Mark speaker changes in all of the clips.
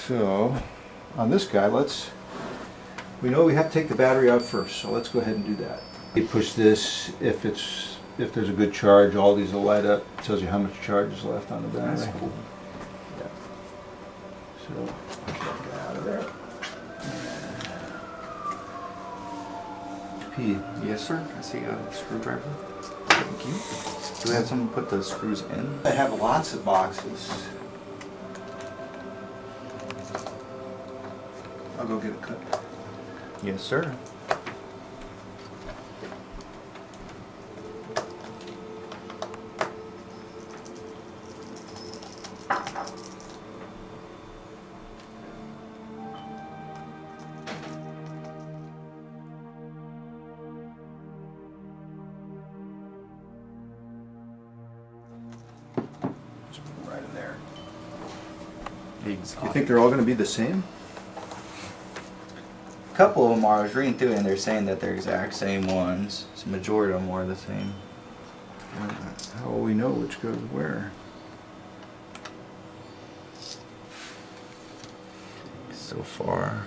Speaker 1: So on this guy, we know we have to take the battery out first, so let's go ahead and do that. You push this, if there's a good charge, all these will light up. It tells you how much charge is left on the battery.
Speaker 2: That's cool.
Speaker 1: Yeah. So get that out of there. P.
Speaker 2: Yes, sir. I see a screwdriver. Thank you. Do we have someone put the screws in?
Speaker 1: I have lots of boxes. I'll go get a cut.
Speaker 2: Yes, sir.
Speaker 1: Just put them right in there.
Speaker 2: Exotic.
Speaker 1: You think they're all going to be the same?
Speaker 2: A couple of them are. I was reading through and they're saying that they're exact same ones. So the majority of them are the same.
Speaker 1: How will we know which goes where?
Speaker 2: So far.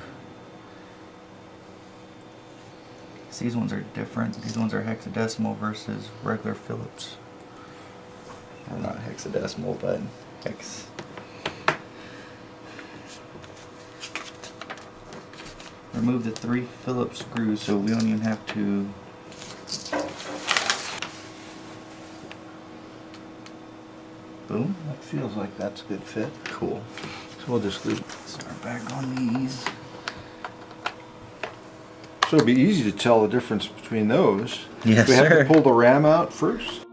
Speaker 2: These ones are different. These ones are hexadecimal versus regular Phillips. Or not hexadecimal, but hex. Remove the 3 Phillips screws so we don't even have to. Boom.
Speaker 1: That feels like that's a good fit.
Speaker 2: Cool.
Speaker 1: So we'll just leave.
Speaker 2: Start back on these.
Speaker 1: So it'll be easy to tell the difference between those.
Speaker 2: Yes,
Speaker 1: we have
Speaker 2: sir.
Speaker 1: to pull the RAM out first.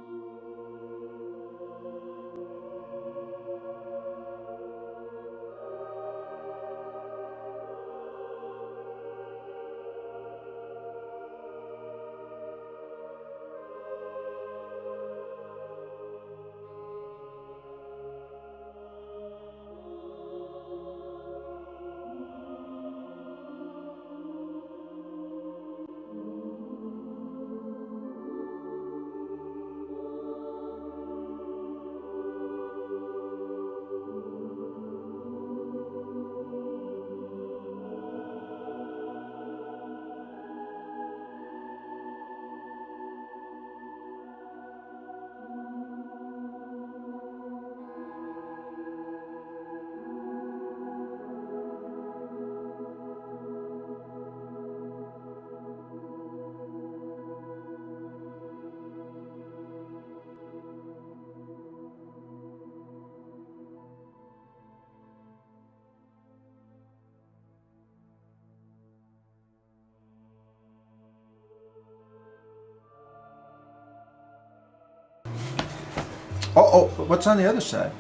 Speaker 1: Oh, what's on the other side?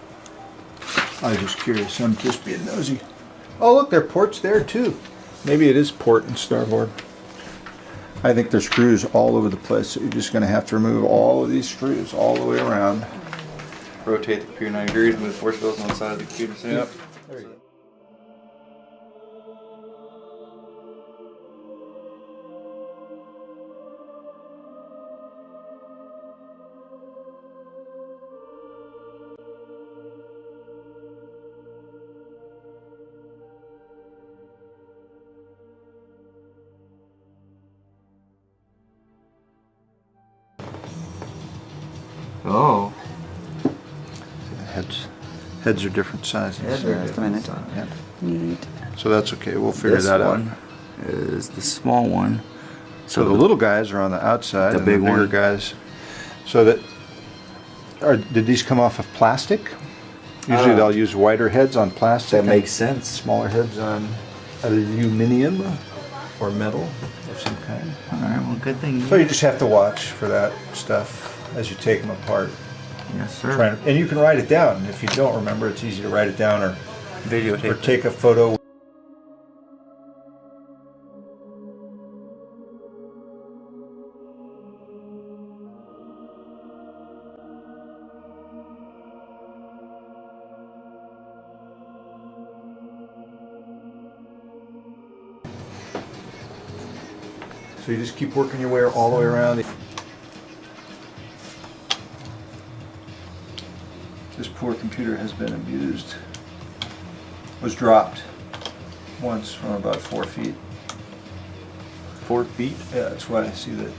Speaker 1: I was just curious. I'm just being nosy. Oh, look, there are ports there too. Maybe it is port and starboard. I think there's screws all over the place, so you're just going to have to remove all of these screws all the way around.
Speaker 2: Rotate the computer 90 degrees, move the force fields on the side of the computer.
Speaker 1: Yep. There you go.
Speaker 2: Oh.
Speaker 1: Heads are different sizes.
Speaker 2: Yeah.
Speaker 3: Neat.
Speaker 1: So that's okay. We'll figure
Speaker 2: This
Speaker 1: that out.
Speaker 2: one is the small one.
Speaker 1: So the little guys are on the outside,
Speaker 2: The
Speaker 1: and
Speaker 2: big
Speaker 1: the bigger
Speaker 2: one.
Speaker 1: guys. So that did these come off of plastic? Usually they'll use wider heads on plastic.
Speaker 2: That
Speaker 1: and
Speaker 2: makes sense.
Speaker 1: Smaller heads on aluminum or metal of some kind.
Speaker 2: Alright, well, good thing.
Speaker 1: So you just have to watch for that stuff as you take them apart.
Speaker 2: Yes, sir.
Speaker 1: And you can write it down. If you don't remember, it's easy to write it down or
Speaker 2: Videotape.
Speaker 1: take a photo. So you just keep working your way all the way around. This poor computer has been abused. Was dropped. once from about 4 feet.
Speaker 2: 4 feet.
Speaker 1: Yeah, that's why I see the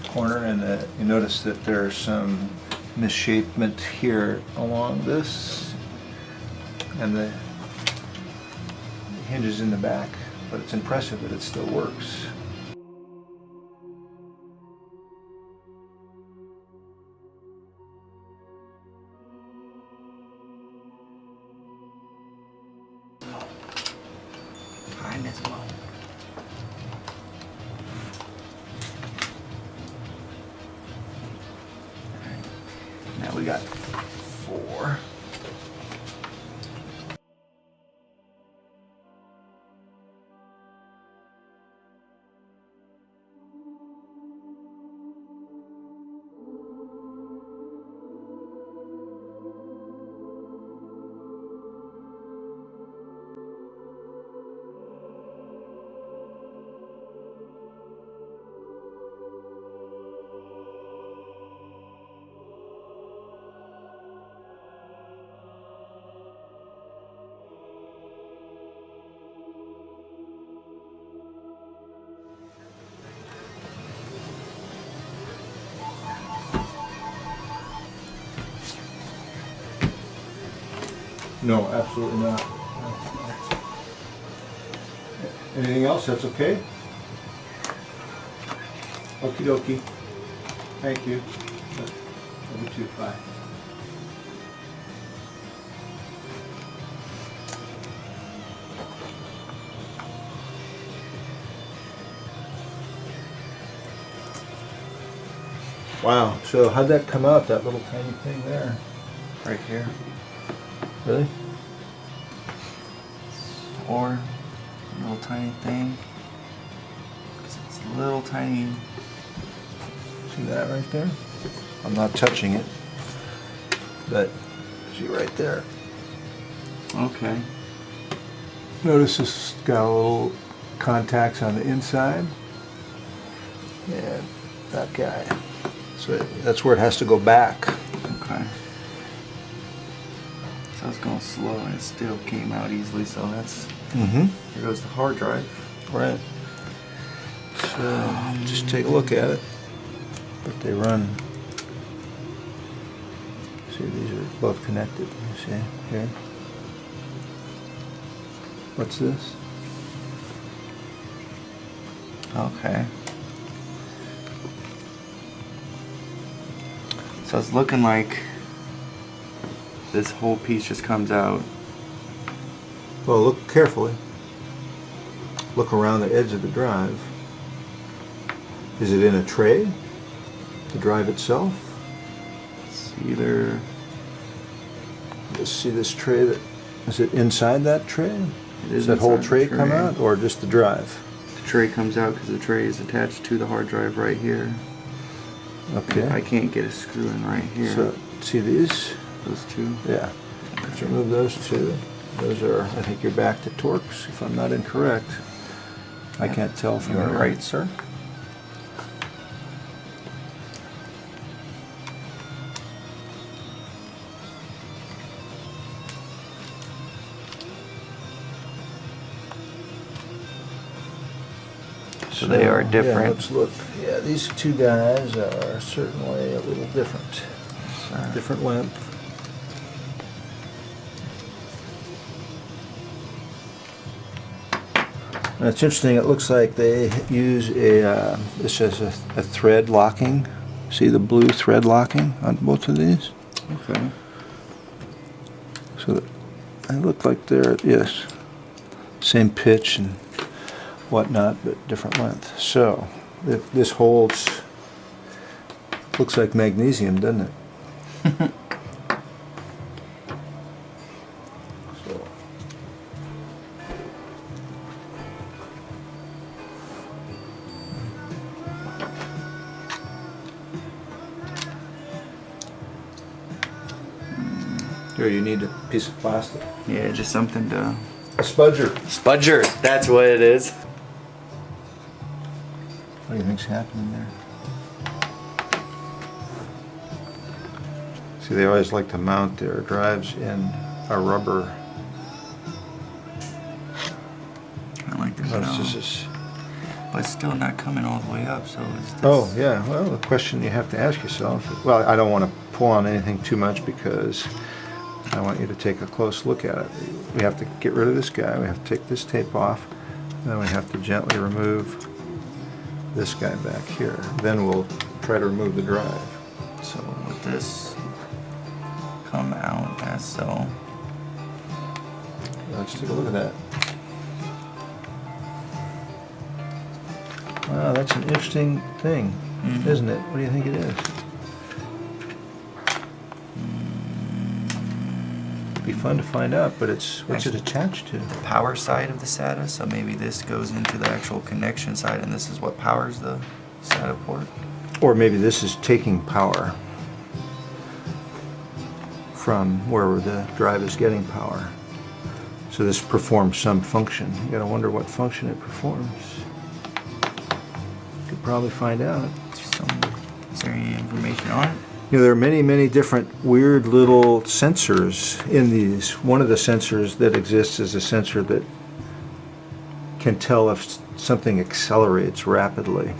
Speaker 1: corner, and you notice that there's some misshapement here along this, and the hinges in the back, but it's impressive that it still works.
Speaker 2: Behind this one. Now we got 4.
Speaker 1: No, absolutely not. Anything else? That's okay? Okie dokie. Thank you. You too. Bye. Wow. So how'd that come out, that little tiny thing there?
Speaker 2: Right here.
Speaker 1: Really?
Speaker 2: Or a little tiny thing. It's a little tiny.
Speaker 1: See that right there? I'm not touching it, but see right there.
Speaker 2: Okay.
Speaker 1: Notice this has got a little contacts on the inside. And that guy. So that's where it has to go back.
Speaker 2: Okay. So I was going slow and it still came out easily, so that's...
Speaker 1: Mm-hmm.
Speaker 2: Here goes the hard drive.
Speaker 1: Right. So just take a look at it. But they run. See, these are both connected. You see here. What's this?
Speaker 2: Okay. So it's looking like this whole piece just comes out.
Speaker 1: Well, look carefully. Look around the edge of the drive. Is it in a tray? The drive itself?
Speaker 2: It's either...
Speaker 1: Let's see this tray. Is it inside that tray?
Speaker 2: It
Speaker 1: Does
Speaker 2: is
Speaker 1: that whole
Speaker 2: inside
Speaker 1: tray
Speaker 2: the
Speaker 1: come
Speaker 2: tray.
Speaker 1: out, or just the drive?
Speaker 2: The tray comes out because the tray is attached to the hard drive right here.
Speaker 1: Okay.
Speaker 2: I can't get a screw in right here.
Speaker 1: So, see these?
Speaker 2: Those two.
Speaker 1: Yeah. Let's remove those two. Those are, I think you're back to Torx, if I'm not incorrect. I can't tell from
Speaker 2: You're
Speaker 1: here.
Speaker 2: right, sir. So they are different.
Speaker 1: Yeah, let's look. Yeah, these two guys are certainly a little different. Different length. And it's interesting, it looks like they use a, this is a thread locking. See the blue thread locking on both of these?
Speaker 2: Okay.
Speaker 1: So they look like they're, yes, same pitch and whatnot, but different length. So this holds, looks like magnesium, doesn't it? So. Here, you need a piece of plastic.
Speaker 2: Yeah, just something to...
Speaker 1: A spudger.
Speaker 2: Spudger! That's what it is.
Speaker 1: What do you think's happening there? See, they always like to mount their drives in a rubber
Speaker 2: No.
Speaker 1: This is.
Speaker 2: But it's still not coming all the way up, so is this...
Speaker 1: Oh, yeah. Well, the question you have to ask yourself, well, I don't want to pull on anything too much because I want you to take a close look at it. We have to get rid of this guy. We have to take this tape off. Then we have to gently remove this guy back here. Then we'll try to remove the drive.
Speaker 2: So would this come out as so?
Speaker 1: Let's take a look at that. Wow, that's an interesting thing, isn't it? What do you think it is? It'd be fun to find out, but what's it attached to?
Speaker 2: The power side of the SATA, so maybe this goes into the actual connection side and this is what powers the SATA port.
Speaker 1: Or maybe this is taking power from where the drive is getting power. So this performs some function. You gotta wonder what function it performs. Could probably find out.
Speaker 2: Is there any information on it?
Speaker 1: You know, there are many, many different weird little sensors in these. One of the sensors that exists is a sensor that can tell if something accelerates rapidly.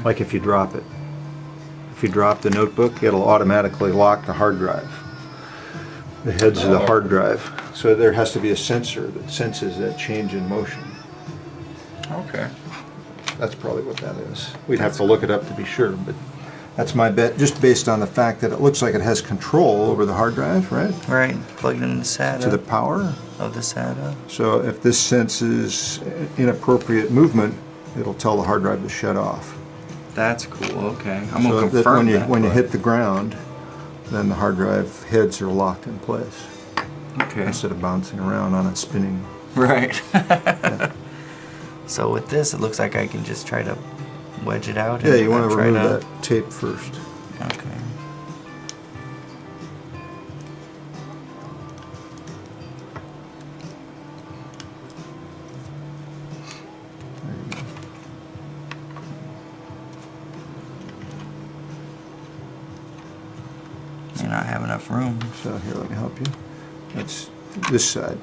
Speaker 1: Like if you drop it. If you drop the notebook, it'll automatically lock the hard drive. The heads of the hard drive. So there has to be a sensor that senses that change in motion.
Speaker 2: Okay.
Speaker 1: That's probably what that is. We'd have to look it up to be sure, but that's my bet, just based on the fact that it looks like it has control over the hard drive, right?
Speaker 2: Right, plugged into the SATA.
Speaker 1: To the power.
Speaker 2: Of the SATA.
Speaker 1: So if this senses inappropriate movement, it'll tell the hard drive to shut off.
Speaker 2: That's cool, okay. I'm
Speaker 1: So
Speaker 2: going to
Speaker 1: that
Speaker 2: confirm
Speaker 1: when you
Speaker 2: but-
Speaker 1: hit the ground, then the hard drive heads are locked in place.
Speaker 2: Okay.
Speaker 1: Instead of bouncing around on a spinning.
Speaker 2: Right. So with this, it looks like I can just try to wedge it out.
Speaker 1: Yeah,
Speaker 2: and
Speaker 1: you want to
Speaker 2: try
Speaker 1: remove that tape first.
Speaker 2: Okay.
Speaker 1: There you go.
Speaker 2: May not have enough room.
Speaker 1: So here, let me help you. It's this side,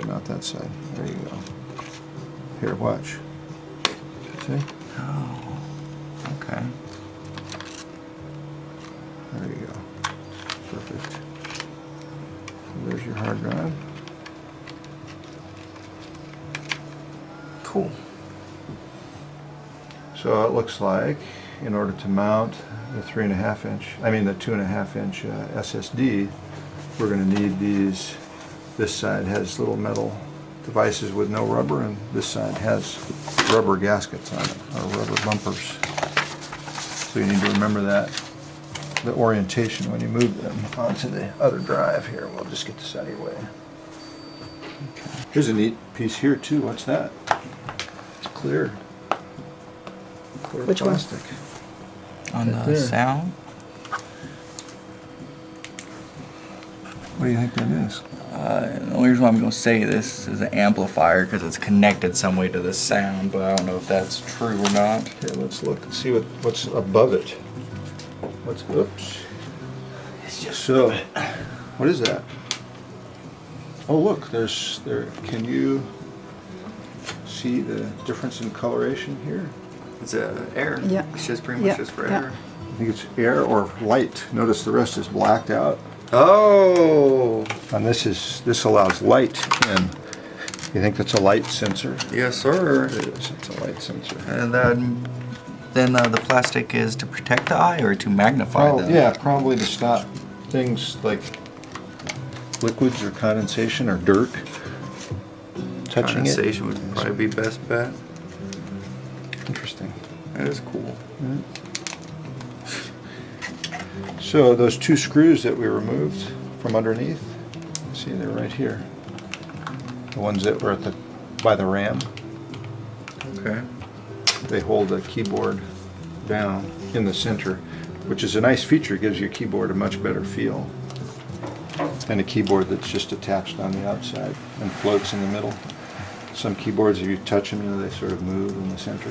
Speaker 1: not that side. There you go. Here, watch. See?
Speaker 2: Oh, okay.
Speaker 1: There you go. Perfect. So there's your hard drive.
Speaker 2: Cool.
Speaker 1: So it looks like in order to mount the 2.5 inch SSD, we're going to need these. This side has little metal devices with no rubber, and this side has rubber gaskets on it, or rubber bumpers. So you need to remember that, the orientation when you move them onto the other drive here. We'll just get this out of your way. Okay. Here's a neat piece here too. What's that? It's clear. Clear
Speaker 3: Which one?
Speaker 1: plastic.
Speaker 2: On
Speaker 1: Right
Speaker 2: the
Speaker 1: there.
Speaker 2: sound?
Speaker 1: What do you think that is?
Speaker 2: The only reason why I'm going to say this is an amplifier because it's connected some way to the sound, but I don't know if that's true or not.
Speaker 1: Okay, let's look and see what's above it. Oops.
Speaker 2: It's just
Speaker 1: So, what is that? Oh, look, can you see the difference in coloration here?
Speaker 2: it's air.
Speaker 3: Yeah.
Speaker 2: It's just pretty much
Speaker 3: Yeah,
Speaker 2: just for
Speaker 3: yeah.
Speaker 2: air.
Speaker 1: I think it's air or light. Notice the rest is blacked out.
Speaker 2: Oh,
Speaker 1: And this allows light in. You think that's a light sensor?
Speaker 2: yes, sir.
Speaker 1: It is. It's a light sensor.
Speaker 2: And then the plastic is to protect the eye or to magnify the...
Speaker 1: Yeah, probably to stop things like liquids or condensation or dirt touching it.
Speaker 2: Condensation would probably be best bet.
Speaker 1: Interesting.
Speaker 2: That is cool.
Speaker 1: So those two screws that we removed from underneath, see, they're right here. The ones that were by the RAM.
Speaker 2: Okay.
Speaker 1: They hold the keyboard down in the center, which is a nice feature. It gives your keyboard a much better feel than a keyboard that's just attached on the outside and floats in the middle. Some keyboards, if you touch them, they sort of move in the center.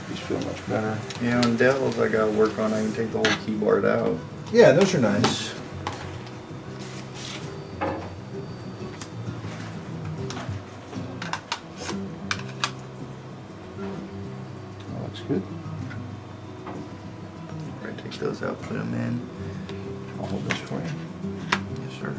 Speaker 1: These feel much better.
Speaker 2: Yeah, on Dell's I got to work on. I can take the whole keyboard out.
Speaker 1: Yeah, those are nice. Good.
Speaker 2: Right, take those out, put them in.
Speaker 1: I'll hold this for you.
Speaker 2: Yes, sir.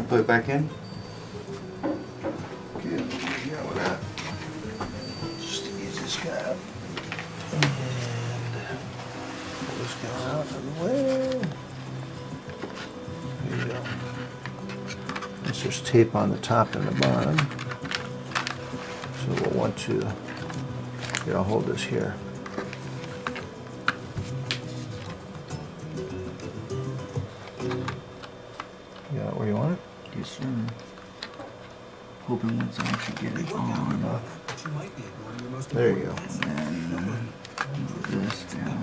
Speaker 2: Put it back in.
Speaker 1: Good. Yeah, with that. Just ease this guy up. And pull this guy out of the way. There you go. There's tape on the top and the bottom. So we'll want to, here, I'll hold this here. You got it where you want it?
Speaker 2: Yes, sir. Hoping once I actually get it on.
Speaker 1: There you go.
Speaker 2: And then move this down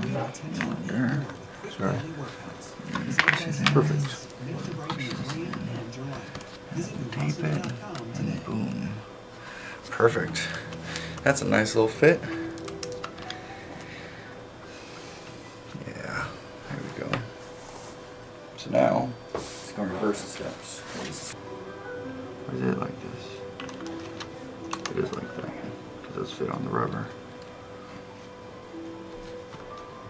Speaker 2: under.
Speaker 1: Sorry.
Speaker 2: Perfect. Tape it, and boom. Perfect. That's a nice little fit. Yeah, there we go. So now, let's go reverse the steps. Or is it like this? It is like that, because those fit on the rubber.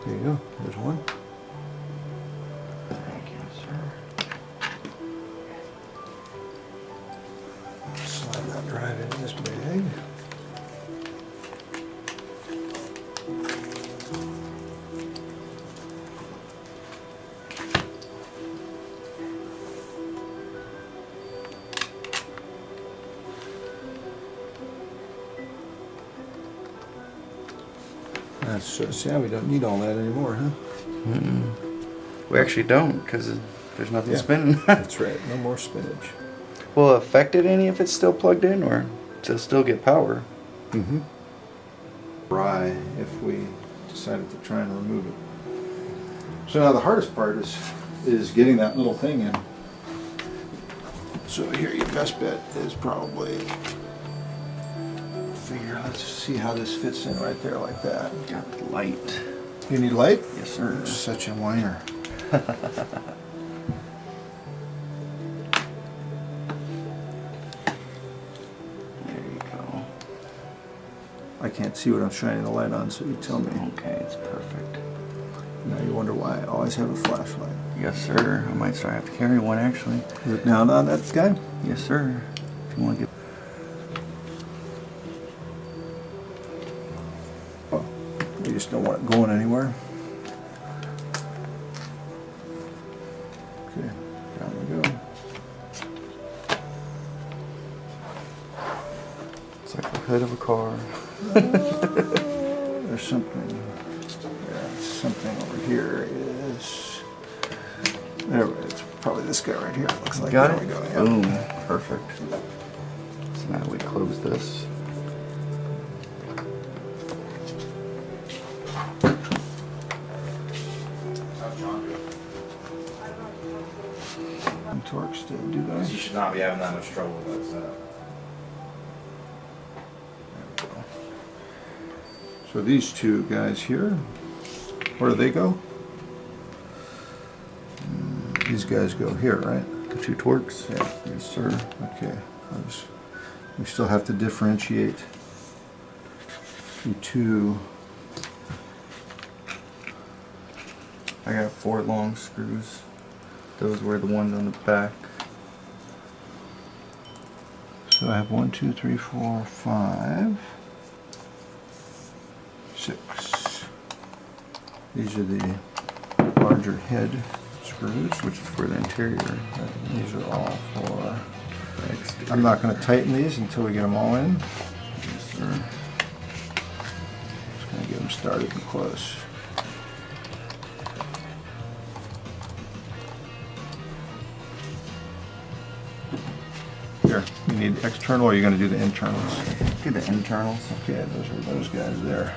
Speaker 1: There you go. There's one.
Speaker 2: Thank you, sir.
Speaker 1: Slide that drive into this bag. That's yeah, we don't need all that anymore, huh?
Speaker 2: Mm-mm. We actually don't, because there's nothing
Speaker 1: Yeah.
Speaker 2: spinning.
Speaker 1: That's right. No more spinach.
Speaker 2: Will it affect it any if it's still plugged in, or does it still get power?
Speaker 1: Mm-hmm. Dry if we decided to try and remove it. So now the hardest part is getting that little thing in. So here your best bet is probably figure, let's see how this fits in right there like that.
Speaker 2: Got the light.
Speaker 1: You need light?
Speaker 2: Yes, sir.
Speaker 1: Such a whiner.
Speaker 2: There you go.
Speaker 1: I can't see what I'm shining the light on, so you tell me.
Speaker 2: Okay, it's perfect.
Speaker 1: Now you wonder why I always have a flashlight.
Speaker 2: Yes, sir. I might start have to carry one actually.
Speaker 1: Is it down on that guy?
Speaker 2: Yes, sir. If you want to get.
Speaker 1: Oh, you just don't want it going anywhere. Okay, down we go.
Speaker 2: It's like the hood of a car.
Speaker 1: There's something. Yeah, something over here is. There it is. Probably this guy right here. It looks like.
Speaker 2: Got
Speaker 1: There
Speaker 2: it?
Speaker 1: we go. Yep.
Speaker 2: Boom. Perfect. So now we close this.
Speaker 1: And torques to do
Speaker 3: You
Speaker 1: those.
Speaker 3: should not be having that much trouble with that setup.
Speaker 1: So these two guys here Where do they go? These guys go here, right?
Speaker 2: The 2 Torques?
Speaker 1: Yeah.
Speaker 2: Yes, sir.
Speaker 1: Okay. We still have to differentiate the 2.
Speaker 2: I got 4 long screws. Those were the ones on the back.
Speaker 1: So I have 1, 2, 3, 4, 5, 6. These are the larger head screws, which is for the interior. These are all for exterior. I'm not going to tighten these until we get them all in.
Speaker 2: Yes, sir.
Speaker 1: Just going to get them started and close. Here, you need external, or are you going to do the internals?
Speaker 2: Do the internals.
Speaker 1: Okay, those are those guys there.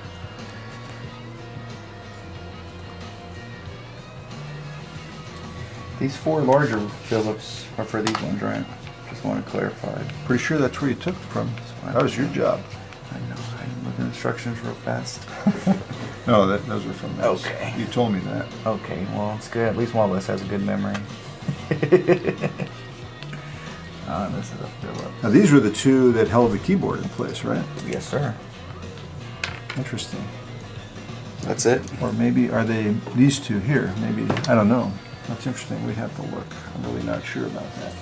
Speaker 2: These 4 larger Phillips are for these ones, right? Just want to clarify.
Speaker 1: Pretty sure that's where you took them from. That was your job.
Speaker 2: I know. I didn't look at instructions real fast.
Speaker 1: No, those are from this.
Speaker 2: Okay.
Speaker 1: You told me that.
Speaker 2: Okay, well, it's good. At least one of us has a good memory. This is a Phillips.
Speaker 1: Now these were the 2 that held the keyboard in place, right?
Speaker 2: Yes, sir.
Speaker 1: Interesting.
Speaker 2: That's it.
Speaker 1: Or maybe are they these 2 here? Maybe, I don't know. That's interesting. We'd have to look. I'm really not sure about that.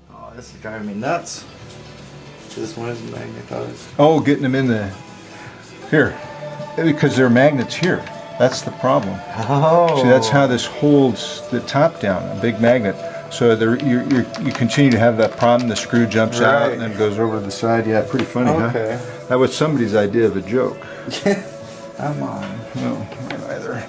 Speaker 2: Oh, this is driving me nuts. This one is magnetized.
Speaker 1: Oh, getting them in the here, because they're magnets here. That's the problem.
Speaker 2: Oh.
Speaker 1: See, that's how this holds the top down, a big magnet. So you continue to have that problem. The screw jumps out and then goes over to the side. Yeah, pretty funny,
Speaker 2: Okay.
Speaker 1: huh? That was somebody's idea of a joke.
Speaker 2: I'm on.
Speaker 1: No, mine either.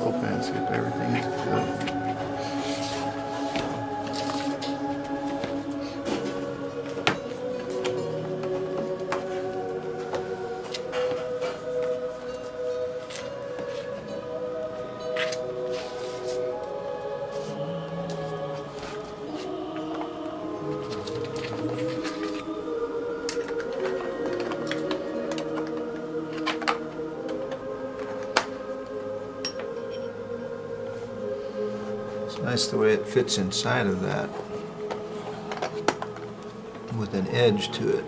Speaker 2: Open and skip everything. Good.
Speaker 1: nice the way it fits inside of that with an edge to it.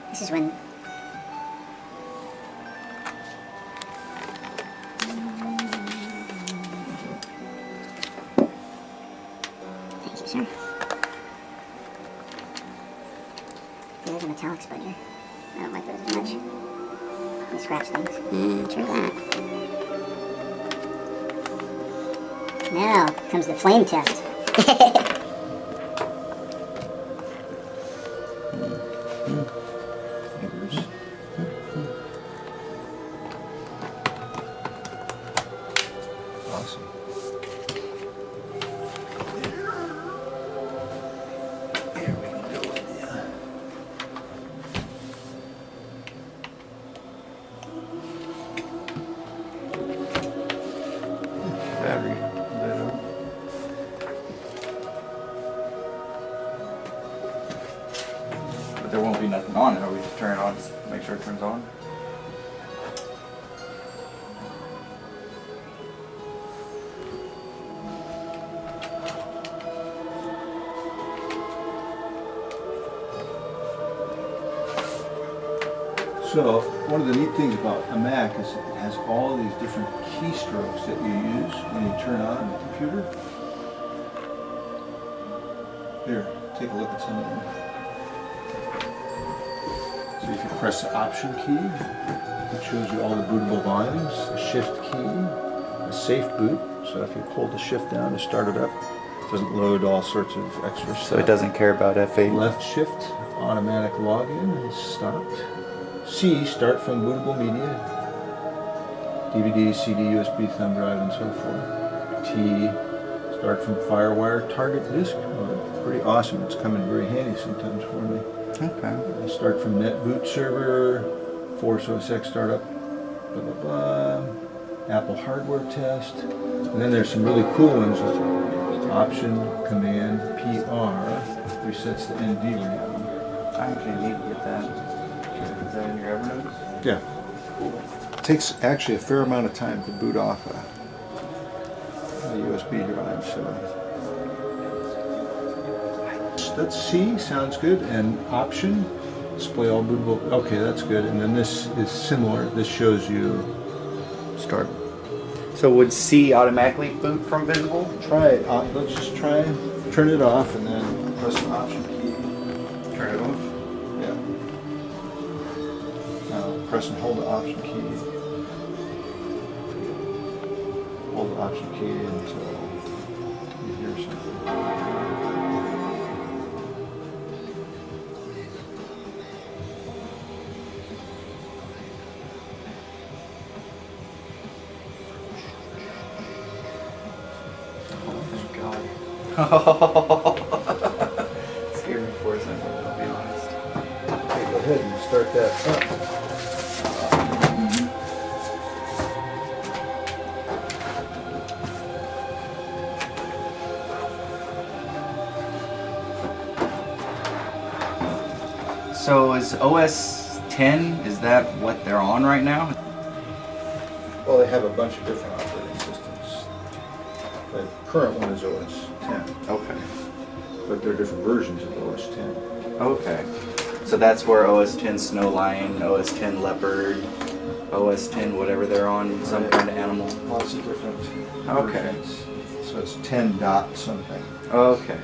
Speaker 4: This is when thank you, sir. There's a metallic spud here. I don't like those as much. They scratch things. True that. Now comes the flame test.
Speaker 1: Awesome. Here we can go with you.
Speaker 2: Battery. Lit up. But there won't be nothing on it. Or we just turn it on, just make sure it turns on.
Speaker 1: So, one of the neat things about a Mac is it has all these different keystrokes that you use when you turn on the computer. Here, take a look at some of them. So if you press the Option key, it shows you all the bootable volumes, the Shift key, a safe boot, so if you hold the Shift down to start it up, it doesn't load all sorts of extra stuff.
Speaker 2: So it doesn't care about F8.
Speaker 1: Left Shift, automatic login is stopped. C, start from bootable media, DVD, CD, USB, thumb drive, and so forth. T, start from FireWire target disk mode. Pretty awesome. It's come in very handy sometimes for me.
Speaker 2: Okay.
Speaker 1: Start from NetBoot server, Force OS X startup, blah blah blah. Apple hardware test, and then there's some really cool ones. Option, Command, PR resets the ND RAM.
Speaker 2: I actually need to get that. Is that in your Evernote?
Speaker 1: Yeah. It takes actually a fair amount of time to boot off a USB drive, so that's C, sounds good, and Option, display all bootable, okay, that's good, and then this is similar, this shows you start.
Speaker 2: So would C automatically boot from visible?
Speaker 1: Try it, let's just try and turn it off and then press the Option key.
Speaker 2: Turn it off.
Speaker 1: Yeah. Now press and hold the Option key. Hold the Option key until you hear something.
Speaker 2: Oh, scared me for a second, I'll be honest.
Speaker 1: Okay, go ahead and start that up.
Speaker 2: So is OS 10, is that what they're on right now?
Speaker 1: Well, they have a bunch of different operating systems. The current one is OS 10,
Speaker 2: Okay.
Speaker 1: but there are different versions of OS 10.
Speaker 2: Okay. So that's where OS 10 Snow Lion, OS 10 Leopard, OS 10 whatever they're on, some kind of animal.
Speaker 1: Lots of different
Speaker 2: Okay.
Speaker 1: versions. So it's 10 dot something.
Speaker 2: Okay.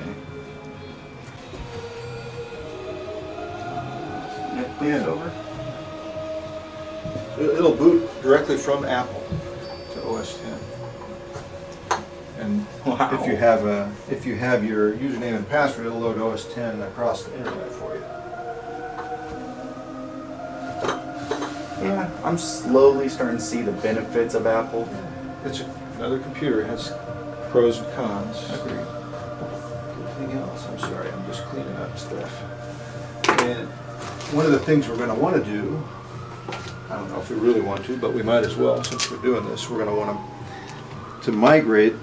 Speaker 1: Yeah. Over. It'll boot directly from Apple to OS 10. And
Speaker 2: Wow.
Speaker 1: if you have your username and password, it'll load OS 10 across the internet for you.
Speaker 2: Yeah, I'm slowly starting to see the benefits of Apple.
Speaker 1: It's another computer. It has pros and cons.
Speaker 2: Agreed.
Speaker 1: Anything else? I'm sorry, I'm just cleaning up stuff. And one of the things we're going to want to do, I don't know if we really want to, but we might as well since we're doing this, we're going to want to migrate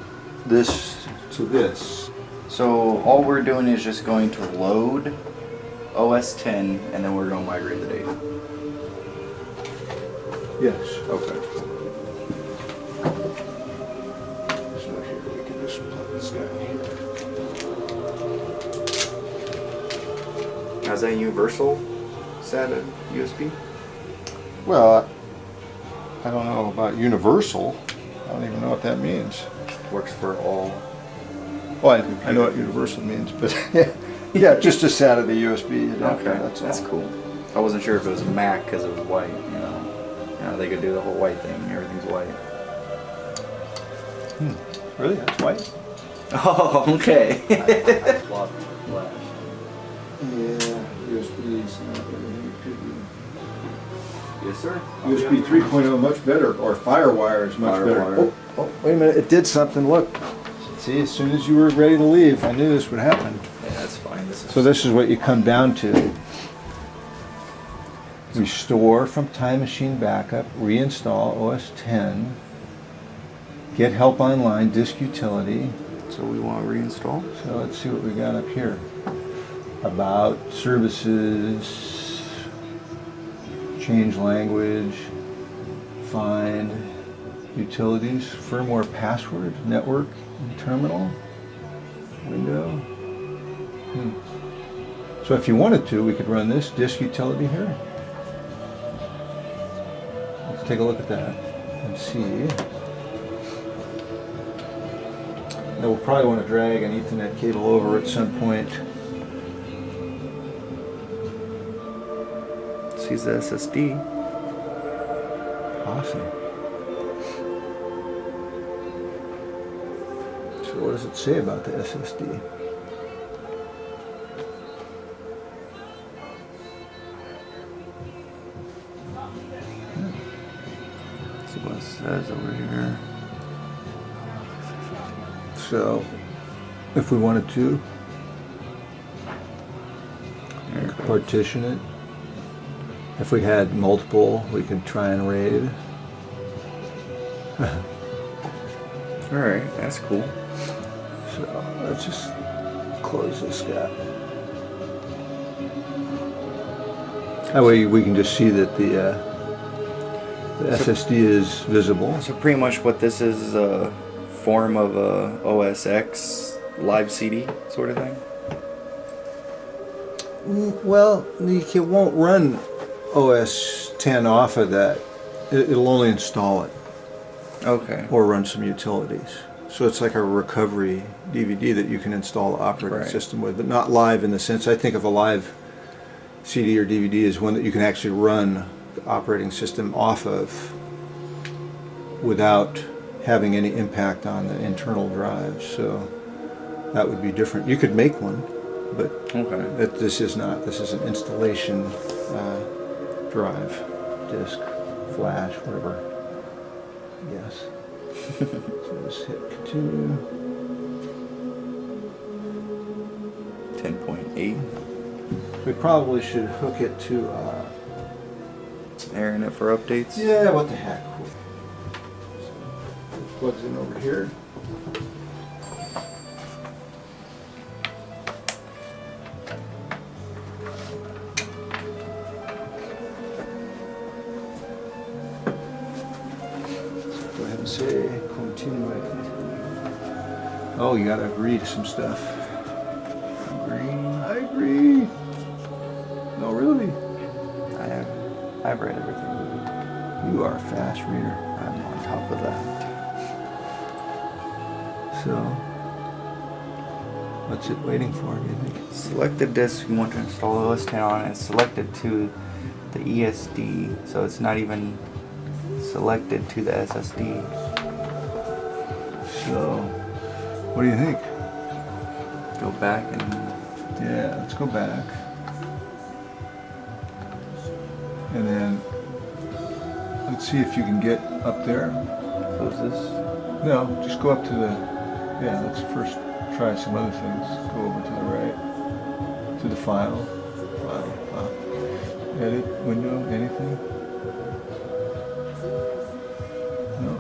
Speaker 1: this to this.
Speaker 2: So all we're doing is just going to load OS 10 and then we're going to migrate the data.
Speaker 1: Yes.
Speaker 2: Okay.
Speaker 1: So here, we can just plug this guy in here.
Speaker 2: Now, is that universal SATA USB?
Speaker 1: Well, I don't know about universal. I don't even know what that means.
Speaker 2: Works for all.
Speaker 1: Well, I know what universal means, but yeah, just a SATA to USB adapter.
Speaker 2: Okay, that's cool. I wasn't sure if it was Mac because it was white. You know, they could do the whole white thing. Everything's white.
Speaker 1: Really? That's white?
Speaker 2: Oh, okay.
Speaker 1: Yeah, USB is not everything it could be.
Speaker 2: Yes, sir.
Speaker 1: USB 3.0 much better, or FireWire is much better.
Speaker 2: FireWire.
Speaker 1: Oh, wait a minute, it did something, look. See, as soon as you were ready to leave, I knew this would happen.
Speaker 2: Yeah, that's fine.
Speaker 1: So this is what you come down to. Restore from Time Machine Backup, reinstall OS 10, get help online, disk utility.
Speaker 2: So we want to reinstall?
Speaker 1: So let's see what we got up here. About, services, change language, find, utilities, firmware password, network, and terminal, window. So if you wanted to, we could run this disk utility here. Let's take a look at that and see. Now we'll probably want to drag an Ethernet cable over at some point.
Speaker 2: Use the SSD.
Speaker 1: Awesome. So what does it say about the SSD?
Speaker 2: See what it says over here.
Speaker 1: So, if we wanted to, we could partition it. If we had multiple, we could try and RAID.
Speaker 2: Alright, that's cool.
Speaker 1: So let's just close this guy. That way we can just see that the SSD is visible.
Speaker 2: So pretty much what this is a form of a OS X live CD sort of thing?
Speaker 1: Well, it won't run OS 10 off of that. It'll only install it.
Speaker 2: Okay.
Speaker 1: Or run some utilities. So it's like a recovery DVD that you can install the operating system with, but not live in the sense. I think of a live CD or DVD as one that you can actually run the operating system off of without having any impact on the internal drives. So that would be different. You could make one, but this is not. This is an installation drive, disk, flash, whatever. Yes. So just hit continue.
Speaker 2: 10.8.
Speaker 1: We probably should hook it to
Speaker 2: Airing it for updates?
Speaker 1: yeah, what the heck. Plugs in over here. Go ahead and say continue. Oh, you gotta agree to some stuff. I agree. No, really.
Speaker 2: I've read everything.
Speaker 1: You are a fast reader.
Speaker 2: I'm on top of that.
Speaker 1: So, what's it waiting for, do you think?
Speaker 2: Select the disk you want to install OS 10 on and select it to the ESD, so it's not even selected to the SSD.
Speaker 1: So, what do you think?
Speaker 2: Go back and
Speaker 1: Yeah, let's go back. And then, let's see if you can get up there.
Speaker 2: close this.
Speaker 1: No, just go up to the, yeah, let's first try some other things. Go over to the right, to the file, edit, window, anything? No?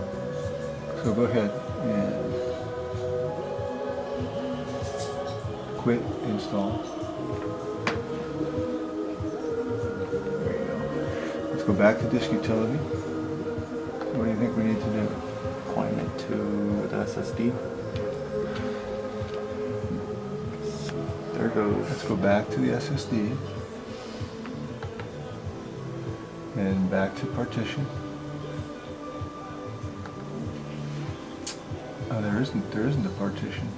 Speaker 1: So go ahead and quit install. There you go. Let's go back to disk utility. do you think we need to do?
Speaker 2: Point it to the SSD. There it goes.
Speaker 1: Let's go back to the SSD. And back to partition. Oh, there isn't a partition.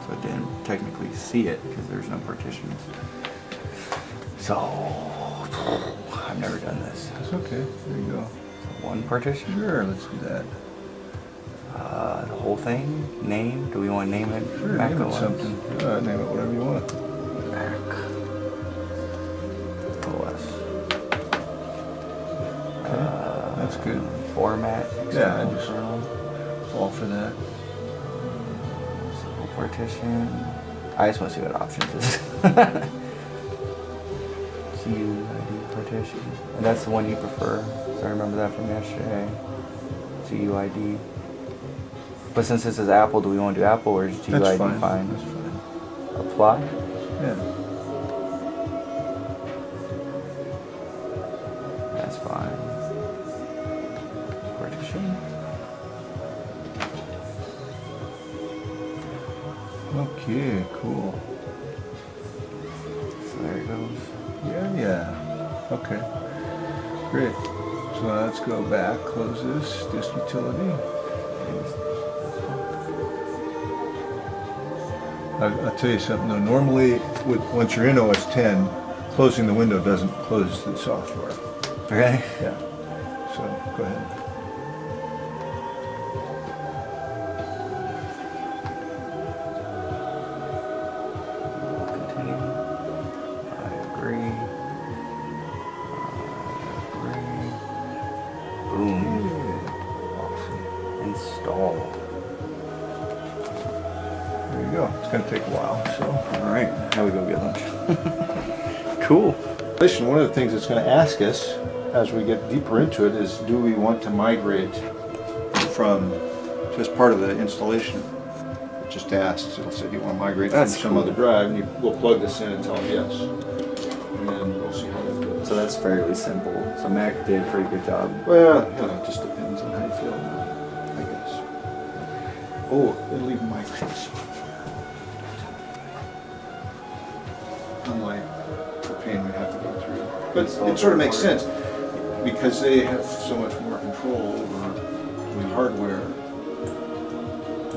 Speaker 2: So I didn't technically see it because there's no partition. So I've never done this.
Speaker 1: That's okay. There you go.
Speaker 2: One partition?
Speaker 1: Sure, let's do that.
Speaker 2: The whole thing? Name? Do we want to name it?
Speaker 1: Sure,
Speaker 2: Mac
Speaker 1: name it
Speaker 2: OS?
Speaker 1: something. Name it whatever you want.
Speaker 2: Mac OS.
Speaker 1: That's good.
Speaker 2: Format.
Speaker 1: Yeah, I
Speaker 2: external
Speaker 1: just
Speaker 2: kernel,
Speaker 1: fall for that.
Speaker 2: simple partition. I just want to see what options is. GUID partition. And that's the one you prefer. So I remember that from yesterday. GUID. But since this is Apple, do we want to do Apple or is GUID
Speaker 1: That's fine.
Speaker 2: fine?
Speaker 1: That's fine.
Speaker 2: Apply?
Speaker 1: Yeah.
Speaker 2: That's fine. Partition.
Speaker 1: Okay, cool.
Speaker 2: So there it goes.
Speaker 1: Yeah. Okay. Great. So let's go back, close this, disk utility. I'll tell you something though, normally once you're in OS 10, closing the window doesn't close the software.
Speaker 2: Okay.
Speaker 1: Yeah. So go ahead.
Speaker 2: Continue. I agree. Boom. Awesome. Install.
Speaker 1: There you go. It's going to take a while. So.
Speaker 2: Alright, now we go get lunch. Cool.
Speaker 1: One of the things it's going to ask us as we get deeper into it is, do we want to migrate from just part of the installation? It just asks. It'll say, do you want to migrate
Speaker 2: That's
Speaker 1: from some
Speaker 2: cool.
Speaker 1: other drive? And we'll plug this in and tell them yes. And then we'll see how that goes.
Speaker 2: So that's fairly simple. So Mac did a pretty good job.
Speaker 1: Well, it just depends on how you feel about it, I guess. Oh, it'll even migrate the software. Unlike the pain we have to go through. But it sort of makes sense because they have so much more control over the hardware.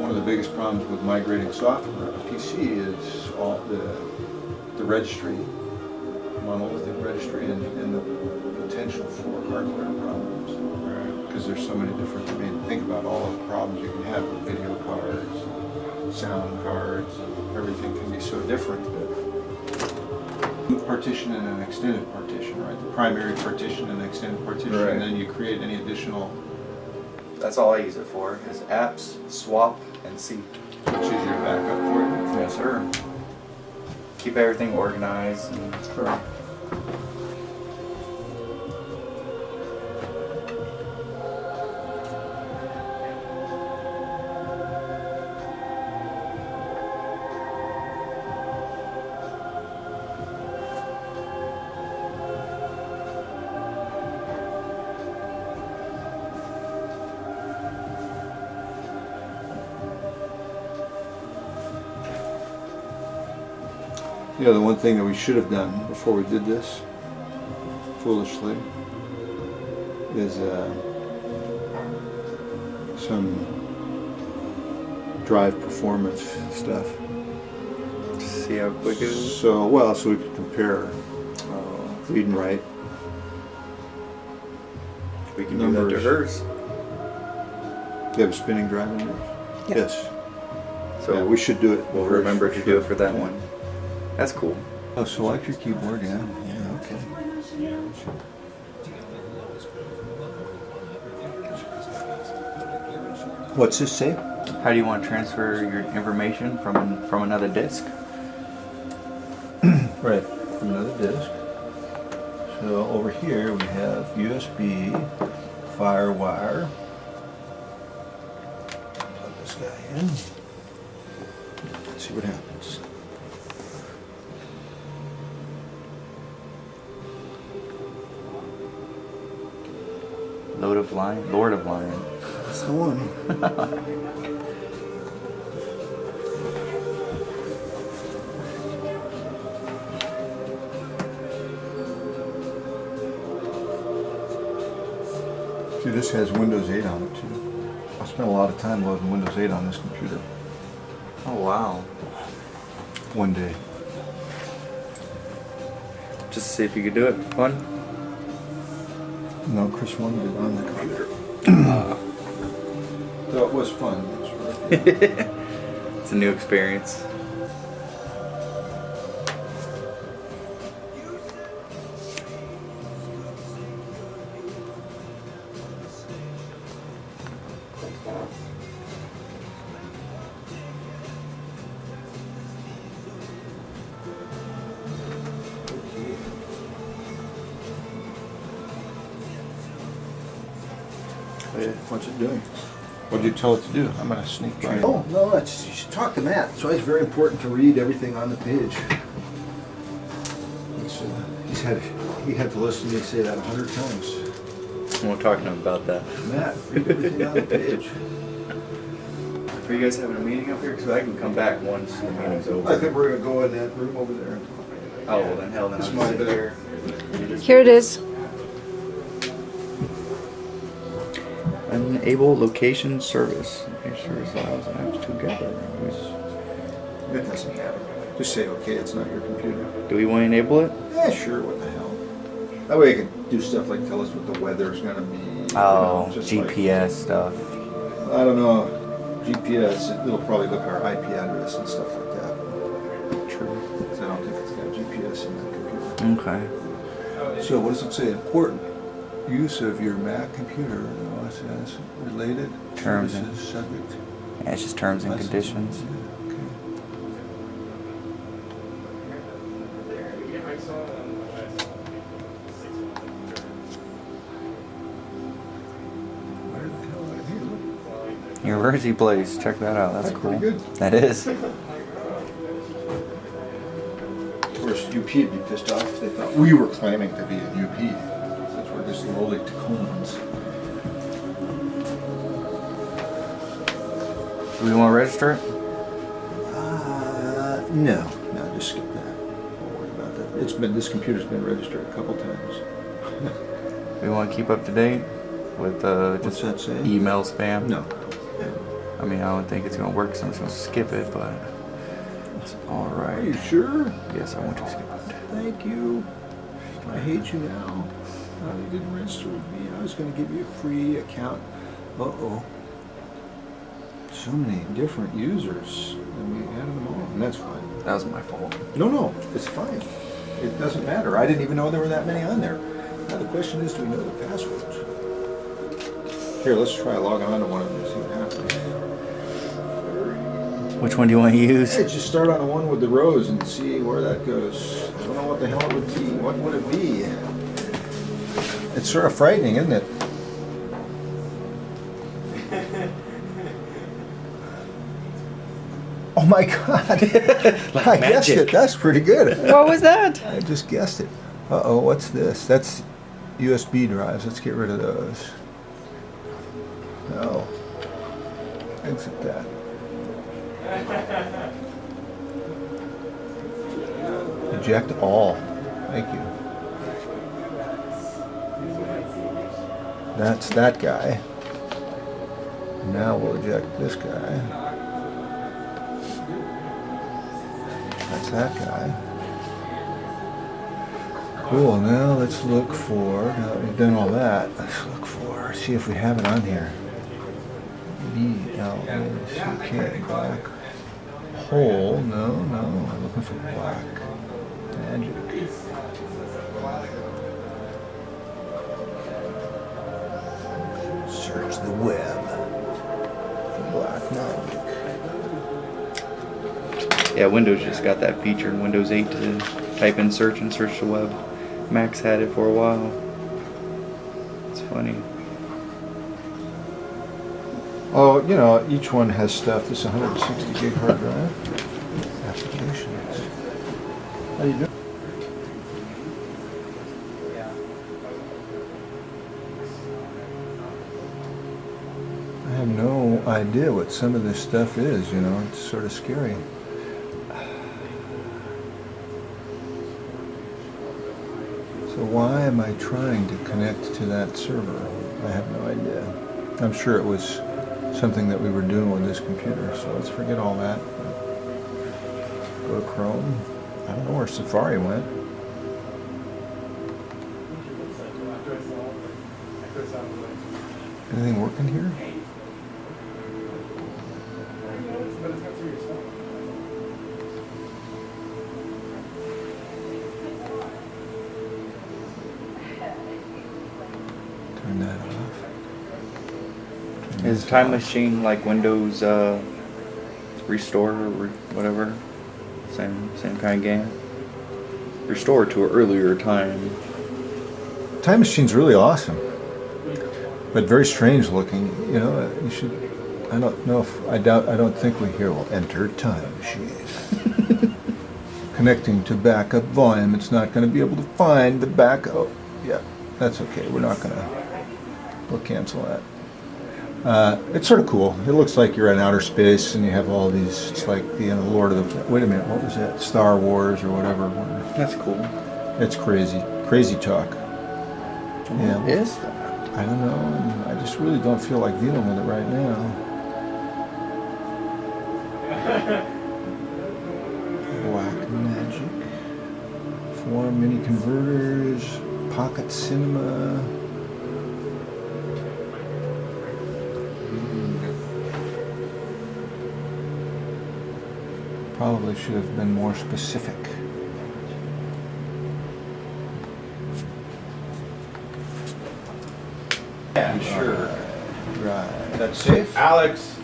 Speaker 1: One of the biggest problems with migrating software on a PC is all the registry, monolithic registry, and the potential for hardware problems. Because there's so many different, think about all the problems you can have with video cards, sound cards, everything can be so different that partition and an extended partition, right? The primary partition and extended partition,
Speaker 2: Right.
Speaker 1: and then you create any additional,
Speaker 2: That's all I use it for, is apps, swap, and seek.
Speaker 1: which is your backup for it.
Speaker 2: Yes, sir. Keep everything organized. And
Speaker 1: Correct. Yeah, the one thing that we should have done before we did this, foolishly, is some drive performance stuff.
Speaker 2: see how quick it is.
Speaker 1: So, well, so we could compare read and write.
Speaker 2: We can do that to
Speaker 1: Numbers.
Speaker 2: hers.
Speaker 1: You have a spinning drive in yours?
Speaker 4: Yeah.
Speaker 1: Yes.
Speaker 2: So
Speaker 1: Yeah, we should do it.
Speaker 2: we'll remember to do it for that one. That's cool.
Speaker 1: Oh, select your keyboard, yeah. Yeah, okay. What's this say?
Speaker 2: How do you want to transfer your information from another disk?
Speaker 1: Right, from another disk. So over here we have USB, FireWire. Plug this guy in. Let's see what happens.
Speaker 2: Load a of Lion, Lord of Lion.
Speaker 1: That's the one. See, this has Windows 8 on it too. I spent a lot of time loading Windows 8 on this computer.
Speaker 2: Oh wow.
Speaker 1: One day.
Speaker 2: Just to see if you could do it. Fun.
Speaker 1: No, Chris wanted it on the computer. So it was fun.
Speaker 2: It's a new experience.
Speaker 1: What's it doing? What did you tell it to do? I'm going to sneak by. Oh, no, that's, you should talk to Matt. It's always very important to read everything on the page. He had to listen to me say that 100 times.
Speaker 2: I won't talk to him about that.
Speaker 1: Matt, read everything on the page.
Speaker 2: Are you guys having a meeting up here? Because I can come back once the meeting's over.
Speaker 1: I think we're going to go in that room over there.
Speaker 2: Oh, well then hell, then
Speaker 1: This
Speaker 2: I'll
Speaker 1: might
Speaker 2: sit
Speaker 1: be
Speaker 2: there.
Speaker 5: Here it is.
Speaker 2: Enable location service. Your service allows apps together.
Speaker 1: It doesn't matter. Just say, okay, it's not your computer.
Speaker 2: Do we want to enable it?
Speaker 1: Yeah, sure, what the hell. That way you can do stuff like tell us what the weather's going to be.
Speaker 2: Oh,
Speaker 1: just
Speaker 2: GPS stuff.
Speaker 1: I don't know. GPS, it'll probably look at our IP address and stuff like that.
Speaker 2: True.
Speaker 1: Because I don't think it's got GPS in that computer.
Speaker 2: Okay.
Speaker 1: So what does it say? Important use of your Mac computer. What's that? Related
Speaker 2: Terms and-
Speaker 1: services subject.
Speaker 2: Yeah, it's just terms and
Speaker 1: License.
Speaker 2: conditions.
Speaker 1: Yeah, okay. Where the hell are you? Look.
Speaker 2: University Place. Check that out. That's
Speaker 1: That's
Speaker 2: cool.
Speaker 1: pretty good.
Speaker 2: That is.
Speaker 1: Of course, UP would be pissed off if they thought we were claiming to be a UP. Since we're just lowly Tacomas.
Speaker 2: Do we want to register it?
Speaker 1: No, just skip that. Don't worry about that. This computer's been registered a couple times.
Speaker 2: We want to keep up to date with
Speaker 1: What's
Speaker 2: just
Speaker 1: that say?
Speaker 2: email spam?
Speaker 1: No.
Speaker 2: I mean, I don't think it's going to work, so I'm just going to skip it, but it's
Speaker 1: Are you
Speaker 2: alright.
Speaker 1: sure?
Speaker 2: Yes, I want you to skip it.
Speaker 1: Thank you. I hate you now. You didn't register with me. I was going to give you a free account. Uh-oh. So many different users, and we added them all, and that's fine.
Speaker 2: That was my fault.
Speaker 1: No, it's fine. It doesn't matter. I didn't even know there were that many on there. Now the question is, do we know the passwords? Here, let's try logging on to one of them and see what happens.
Speaker 2: Which one do you want to use?
Speaker 1: Hey, just start on the one with the rows and see where that goes. I don't know what the hell it would be. What would it be? It's sort of frightening, isn't it? Oh my God! I guessed it. That's pretty good.
Speaker 5: What was that?
Speaker 1: I just guessed it. Uh-oh, what's this? That's USB drives. Let's get rid of those. No. Exit that. Eject all. Thank you. That's that guy. Now we'll eject this guy. That's that guy. Cool, now let's look for, now that we've done all that, let's look for, see if we have it on here. B-L-A-C-K, black hole, no, I'm looking for black magic. Search the web for black magic.
Speaker 2: Yeah, Windows just got that feature in Windows 8 to type in search and search the web. Mac's had it for a while. It's funny.
Speaker 1: Oh, you know, each one has stuff. This 160 gig hard drive. Applications. How you doing? idea what some of this stuff is, you know, it's sort of scary. So why am I trying to connect to that server? I have no idea. I'm sure it was something that we were doing with this computer, so let's forget all that. Go to Chrome. I don't know where Safari went. Anything working here? Turn that off.
Speaker 2: Is Time Machine like Windows Restore or whatever? Same kind of game. Restore to an earlier time.
Speaker 1: Time Machine's really awesome, but very strange looking. You know, you should. I don't know if I don't think we here will enter Time Machine. Connecting to backup volume. It's not going to be able to find the backup. Oh, yeah, that's okay. We're not going to. We'll cancel that. It's sort of cool. It looks like you're in outer space and you have all these. It's like the Lord of the. Wait a minute. What was that? Star Wars or whatever.
Speaker 2: That's cool.
Speaker 1: It's crazy. Crazy talk. Yeah.
Speaker 2: What is that?
Speaker 1: I don't know, and I just really don't feel like dealing with it right now. Black Magic, 4 mini converters, Pocket Cinema. Probably should have been more specific.
Speaker 3: Yeah, sure.
Speaker 1: Right. That's safe?
Speaker 3: Alex,